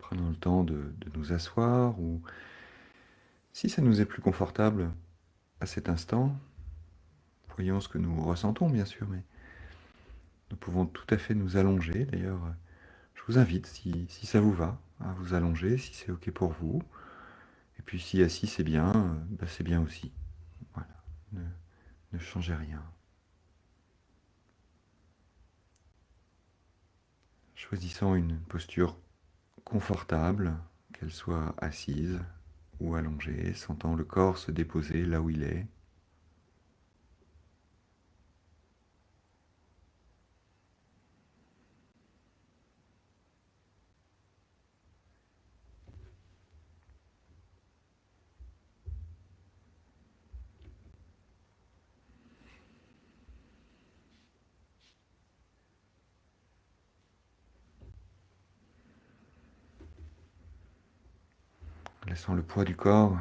Prenons le temps de nous asseoir ou, si ça nous est plus confortable à cet instant, voyons ce que nous ressentons bien sûr, mais nous pouvons tout à fait nous allonger. D'ailleurs, je vous invite, si ça vous va, à vous allonger, si c'est OK pour vous. Et puis si assis c'est bien, bah, c'est bien aussi. Voilà, ne, ne changez rien. Choisissons une posture confortable, qu'elle soit assise ou allongée, sentant le corps se déposer là où il est. Laissant le poids du corps,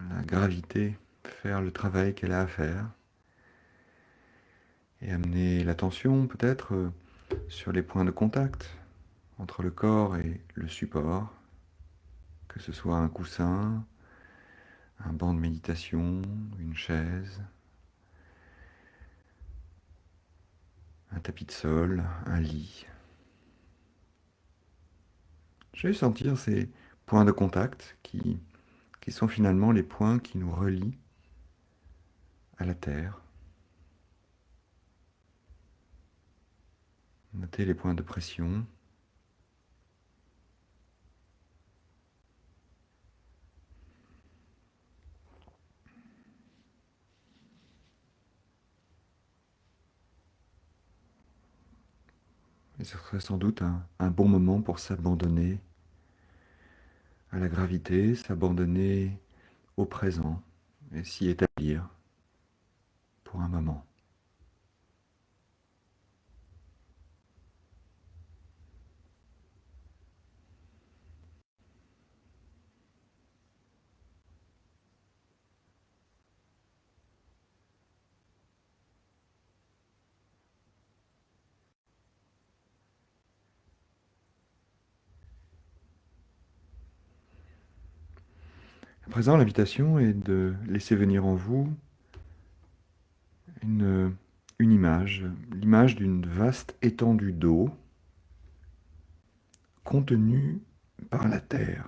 la gravité, faire le travail qu'elle a à faire. Et amener l'attention peut-être sur les points de contact entre le corps et le support, que ce soit un coussin, un banc de méditation, une chaise, un tapis de sol, un lit. Je vais sentir ces points de contact qui sont finalement les points qui nous relient à la terre. Notez les points de pression. Et ce serait sans doute un bon moment pour s'abandonner à la gravité, s'abandonner au présent et s'y établir pour un moment. À présent, l'invitation est de laisser venir en vous une, une image, l'image d'une vaste étendue d'eau contenue par la terre.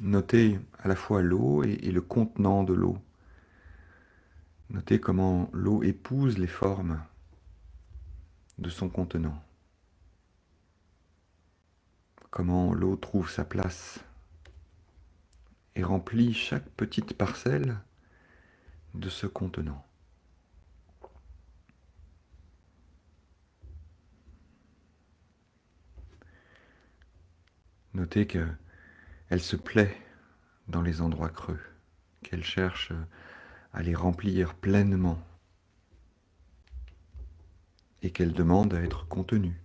Notez à la fois l'eau et le contenant de l'eau. Notez comment l'eau épouse les formes de son contenant. Comment l'eau trouve sa place et remplit chaque petite parcelle de ce contenant. Notez qu'elle se plaît dans les endroits creux, qu'elle cherche à les remplir pleinement et qu'elle demande à être contenue.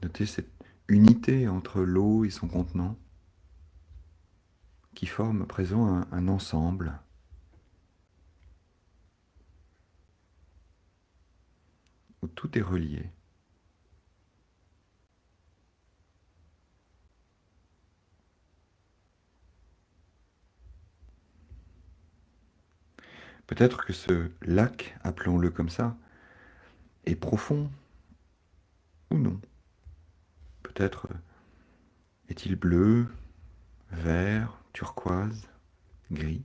Notez cette unité entre l'eau et son contenant qui forme à présent un ensemble où tout est relié. Peut-être que ce lac, appelons-le comme ça, est profond ou non. Peut-être est-il bleu, vert, turquoise, gris.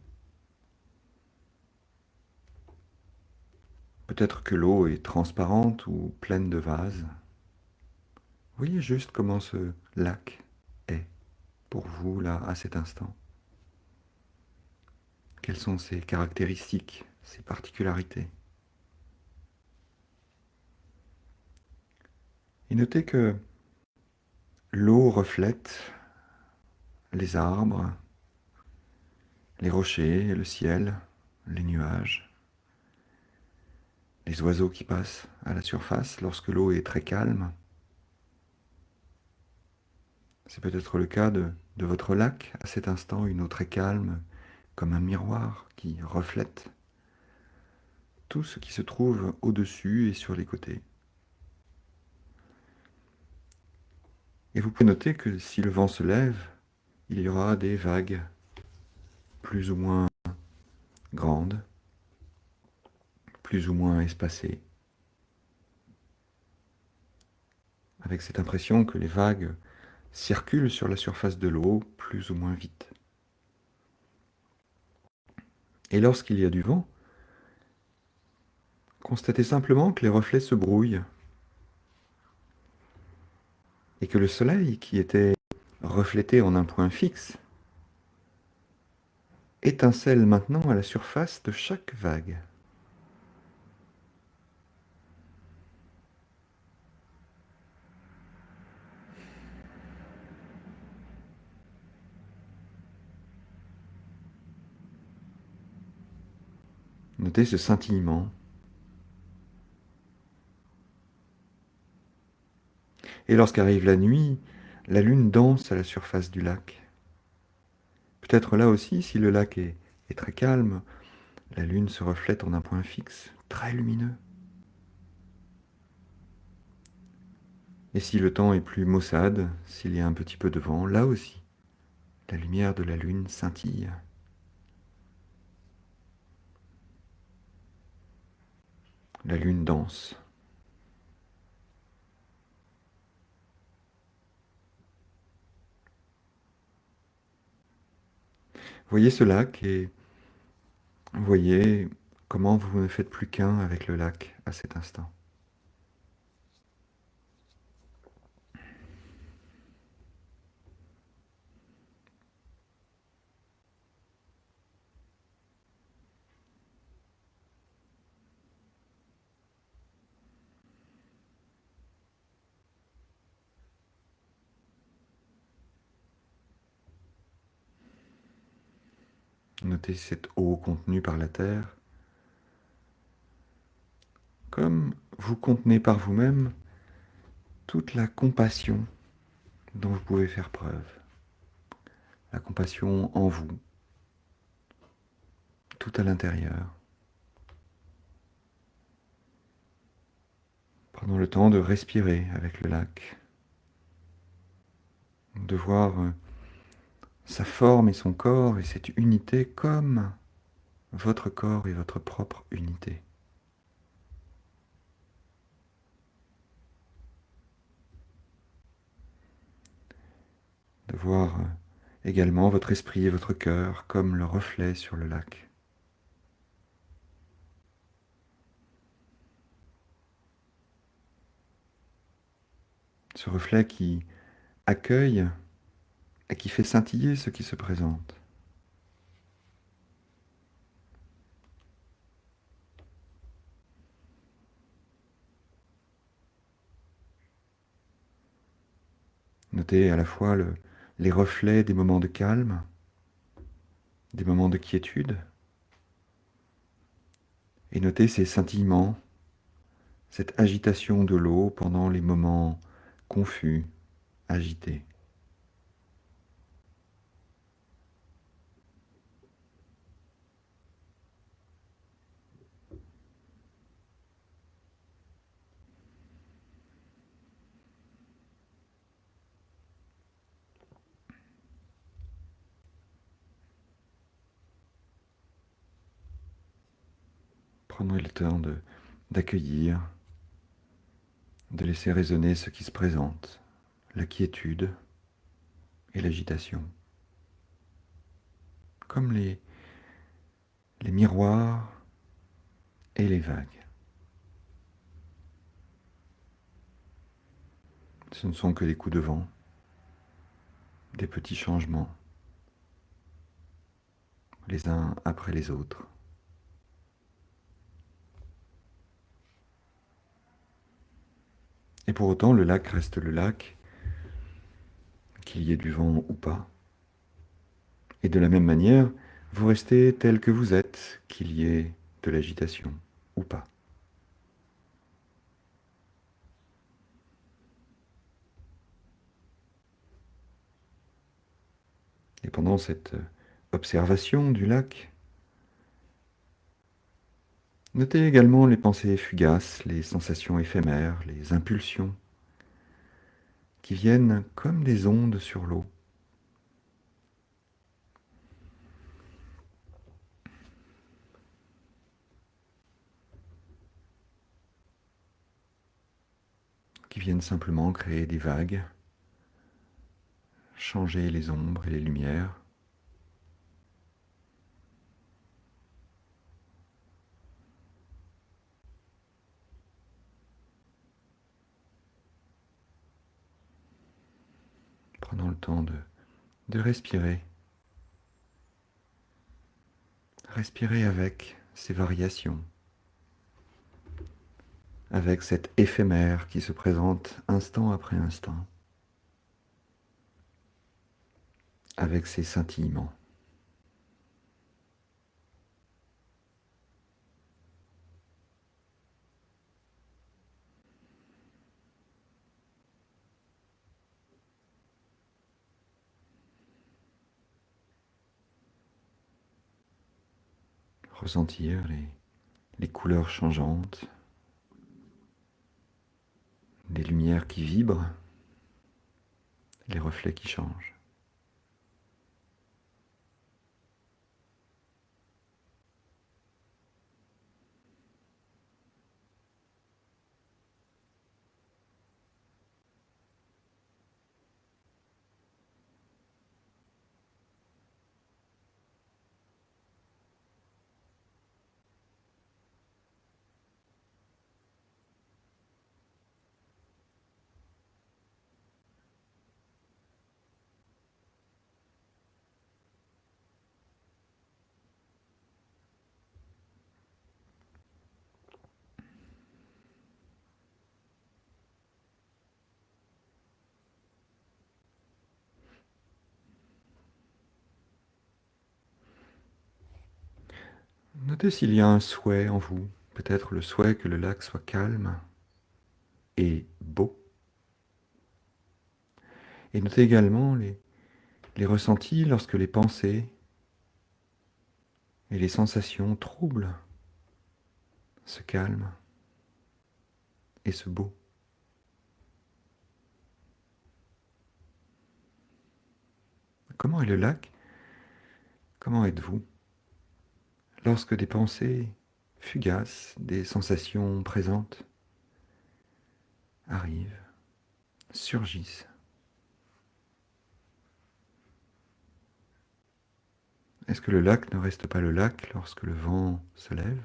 Peut-être que l'eau est transparente ou pleine de vases. Voyez juste comment ce lac est pour vous là à cet instant. Quelles sont ses caractéristiques, ses particularités. Et notez que l'eau reflète les arbres, les rochers, le ciel, les nuages, les oiseaux qui passent à la surface lorsque l'eau est très calme. C'est peut-être le cas de votre lac à cet instant, une eau très calme comme un miroir qui reflète tout ce qui se trouve au-dessus et sur les côtés. Et vous pouvez noter que si le vent se lève, il y aura des vagues plus ou moins grandes, plus ou moins espacées, avec cette impression que les vagues circulent sur la surface de l'eau plus ou moins vite. Et lorsqu'il y a du vent, constatez simplement que les reflets se brouillent et que le soleil, qui était reflété en un point fixe, étincelle maintenant à la surface de chaque vague. Notez ce scintillement. Et lorsqu'arrive la nuit, la lune danse à la surface du lac. Peut-être là aussi, si le lac est très calme, la lune se reflète en un point fixe, très lumineux. Et si le temps est plus maussade, s'il y a un petit peu de vent, là aussi, la lumière de la lune scintille. La lune danse. Voyez ce lac et voyez comment vous ne faites plus qu'un avec le lac à cet instant. Notez cette eau contenue par la terre, comme vous contenez par vous-même toute la compassion dont vous pouvez faire preuve. La compassion en vous, tout à l'intérieur. Prenons le temps de respirer avec le lac, de voir sa forme et son corps et cette unité comme votre corps et votre propre unité. De voir également votre esprit et votre cœur comme le reflet sur le lac. Ce reflet qui accueille et qui fait scintiller ce qui se présente. Notez à la fois les reflets des moments de calme, des moments de quiétude, et notez ces scintillements, cette agitation de l'eau pendant les moments confus, agités. Prenons le temps d'accueillir, de laisser résonner ce qui se présente, la quiétude et l'agitation, comme les miroirs et les vagues. Ce ne sont que des coups de vent, des petits changements, les uns après les autres. Et pour autant, le lac reste le lac, qu'il y ait du vent ou pas. Et de la même manière, vous restez tel que vous êtes, qu'il y ait de l'agitation ou pas. Et pendant cette observation du lac. Notez également les pensées fugaces, les sensations éphémères, les impulsions qui viennent comme des ondes sur l'eau. Qui viennent simplement créer des vagues, changer les ombres et les lumières. Prenons le temps de respirer. Respirer avec ces variations, avec cet éphémère qui se présente instant après instant, avec ces scintillements. Ressentir les couleurs changeantes, les lumières qui vibrent, les reflets qui changent. Notez s'il y a un souhait en vous, peut-être le souhait que le lac soit calme et beau. Et notez également les ressentis lorsque les pensées et les sensations troublent ce calme et ce beau. Comment est le lac? Comment êtes-vous? Lorsque des pensées fugaces, des sensations présentes arrivent, surgissent. Est-ce que le lac ne reste pas le lac lorsque le vent se lève?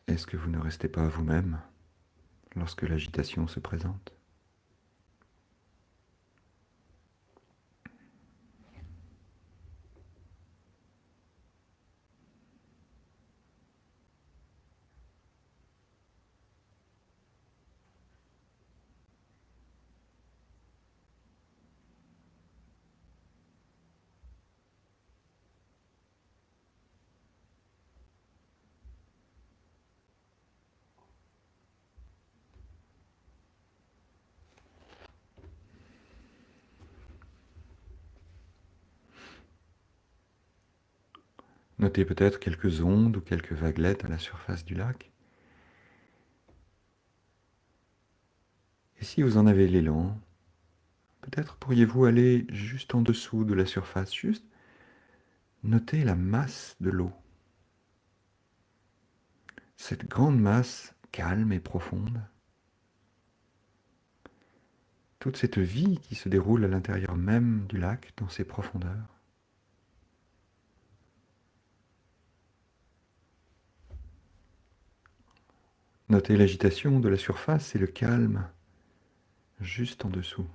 Est-ce que vous ne restez pas vous-même lorsque l'agitation se présente? Notez peut-être quelques ondes ou quelques vaguelettes à la surface du lac. Et si vous en avez l'élan, peut-être pourriez-vous aller juste en dessous de la surface, juste noter la masse de l'eau. Cette grande masse calme et profonde. Toute cette vie qui se déroule à l'intérieur même du lac, dans ses profondeurs. Notez l'agitation de la surface et le calme juste en dessous.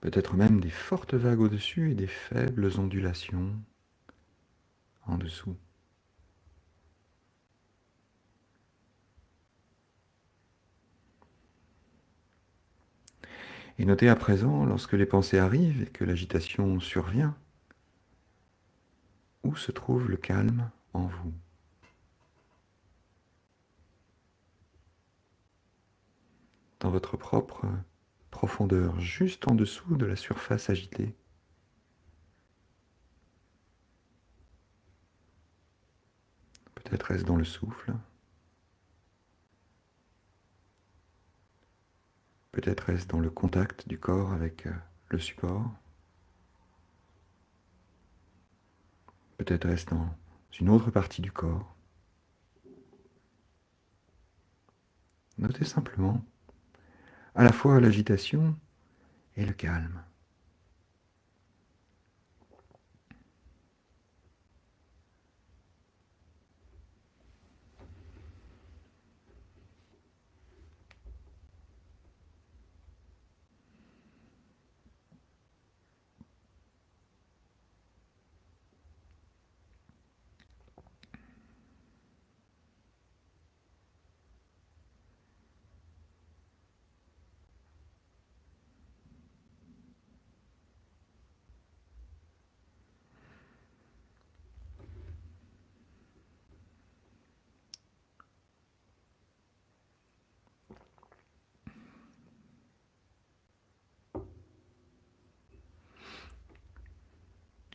Peut-être même des fortes vagues au-dessus et des faibles ondulations en dessous. Et notez à présent, lorsque les pensées arrivent et que l'agitation survient, où se trouve le calme en vous? Dans votre propre profondeur, juste en dessous de la surface agitée. Peut-être est-ce dans le souffle, peut-être est-ce dans le contact du corps avec le support, peut-être est-ce dans une autre partie du corps. Notez simplement à la fois l'agitation et le calme.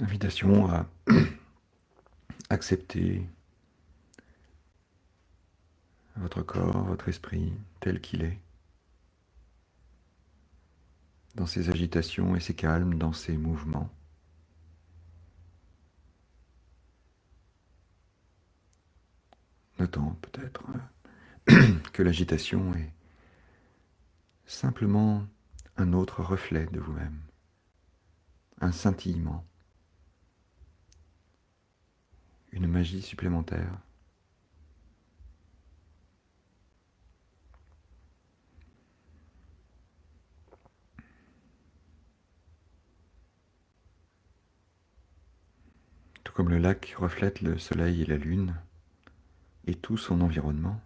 Invitation à accepter votre corps, votre esprit tel qu'il est, dans ses agitations et ses calmes, dans ses mouvements. Notant peut-être que l'agitation est simplement un autre reflet de vous-même, un scintillement, une magie supplémentaire. Tout comme le lac reflète le soleil et la lune et tout son environnement,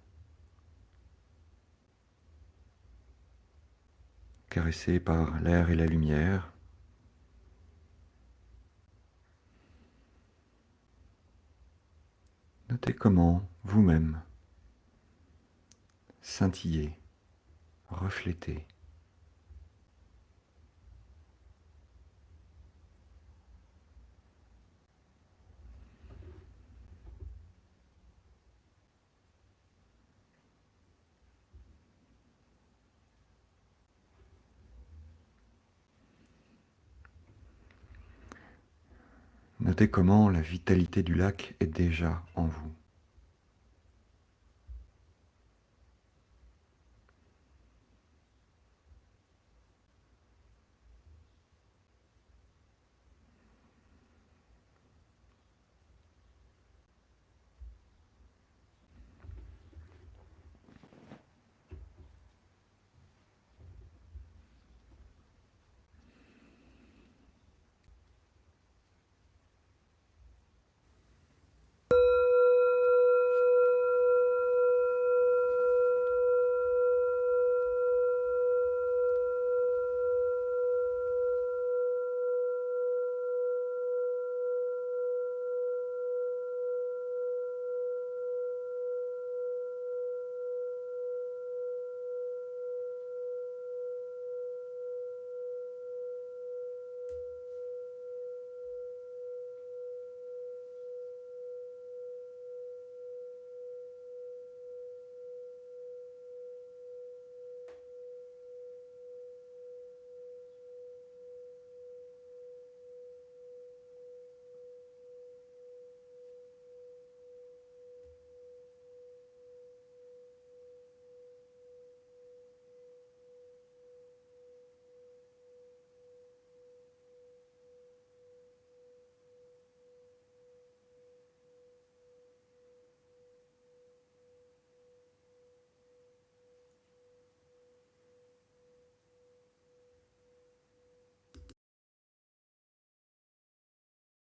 caressé par l'air et la lumière, notez comment vous-même scintillez, reflétez. Notez comment la vitalité du lac est déjà en vous.